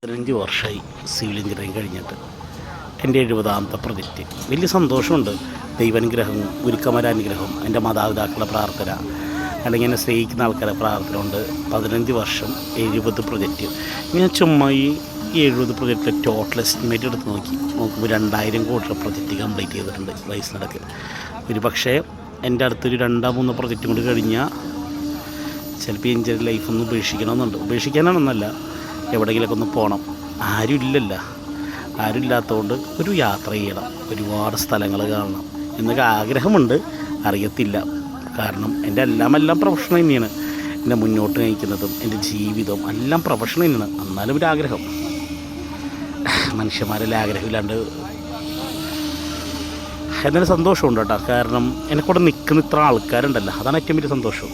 15 വർഷമായി civil engineering കഴിഞ്ഞിട്ട്. എൻ്റെ 70ാമത്തെ പ്രൊജക്റ്റ്. വലിയ സന്തോഷമുണ്ട്. ദൈവാനുഗ്രഹം, ഗുരുക്കന്മാരാനുഗ്രഹം, എൻ്റെ മാതാപിതാക്കളുടെ പ്രാർത്ഥന, അല്ലെങ്കിൽ എന്നെ സ്നേഹിക്കുന്ന ആൾക്കാരുടെ പ്രാർത്ഥന കൊണ്ട് 15 വർഷം 70 പ്രൊജക്റ്റ്. ഞാൻ ചുമ്മാ ഈ 70 പ്രൊജക്റ്റിലെ ടോട്ടൽ എസ്റ്റിമേറ്റ് എടുത്ത് നോക്കുമ്പോൾ 2000 കോടി പ്രൊജക്റ്റ് കംപ്ലീറ്റ് ചെയ്തിട്ടുണ്ട് വയസ്സ് നടക്ക്. ഒരു പക്ഷേ എൻ്റെ അടുത്തൊരു 2-3 പ്രൊജക്റ്റും കൂടി കഴിഞ്ഞാൽ ചിലപ്പോൾ എഞ്ചിനീയറിംഗ് ലൈഫൊന്നും ഉപേക്ഷിക്കണമെന്നുണ്ട്. ഉപേക്ഷിക്കാനാണെന്നല്ല, എവിടെയെങ്കിലൊക്കെ ഒന്ന് പോകണം. ആരും ഇല്ലാത്തതുകൊണ്ട് ഒരു യാത്ര ചെയ്യണം, ഒരുപാട് സ്ഥലങ്ങൾ കാണണം എന്നൊക്കെ ആഗ്രഹമുണ്ട്. അറിയത്തില്ല. കാരണം എൻ്റെ എല്ലാം പ്രൊഫഷൻ തന്നെയാണ്. എന്നെ മുന്നോട്ട് നയിക്കുന്നതും എൻ്റെ ജീവിതവും എല്ലാം പ്രൊഫഷൻ തന്നെയാണ്. എന്നാലും ഒരു ആഗ്രഹം. മനുഷ്യന്മാരെല്ലാം ആഗ്രഹമില്ലാണ്ട് എന്നാലും സന്തോഷമുണ്ട് കേട്ടോ. കാരണം എന്നെക്കൂടെ നിൽക്കുന്ന ഇത്ര ആൾക്കാരുണ്ടല്ലോ, അതാണ് ഏറ്റവും വലിയ സന്തോഷം.